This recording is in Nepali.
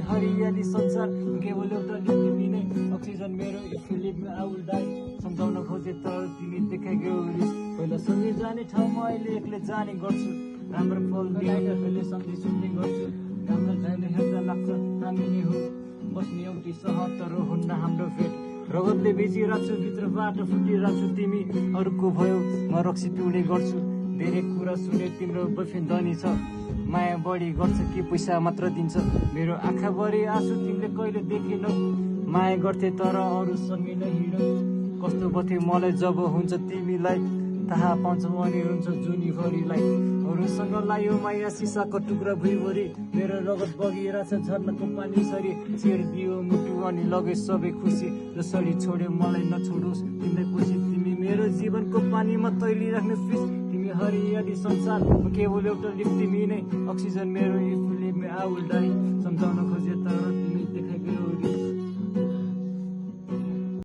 हरियाली संसार केवल एउटा लिप तिमी नै अक्सिजन मेरो if you leave me I will die सम्झाउन खोजे तर तिमी देखाइगयो रिस पहिला सँगै जाने ठाउँमा अहिले एक्लै जाने गर्छु राम्रो फल दिएर अहिले सम्झी सुन्ने गर्छु राम्रो छैन हेर्दा लाग्छ हामी नै हो बस्ने एउटी सहर तर हुन्न हाम्रो भेट रगतले बेचिरहेको छु भित्रबाट फुटिरहेको छु तिमी अरूको भयो म रक्सी पिउने गर्छु धेरै कुरा सुने तिम्रो बोयफ्रेन्ड धनी छ माया बढी गर्छ कि पैसा मात्र दिन्छ मेरो आँखाभरि आँसु तिमीले कहिले देखेनौ माया गर्थे तर अरूसँगै नै हिँडौ कस्तो बर्थ्यो मलाई जब हुन्छ तिमीलाई थाहा पाउँछौ अनि हुन्छ जुनीभरिलाई अरूसँग लायो माया सिसाको टुक्रा भुइँभरि मेरो रगत बगिरहेछ झर्नाको पानी सरी छेडिदियो मुटु अनि लगे सबै खुसी जसरी छोड्यो मलाई नछोडोस् तिमीलाई पछि तिमी मेरो जीवनको पानीमा तैलिराख्ने फिस तिमी हरियाली संसार म केवल एउटा लिप तिमी नै अक्सिजन मेरो if you leave me I will die सम्झाउन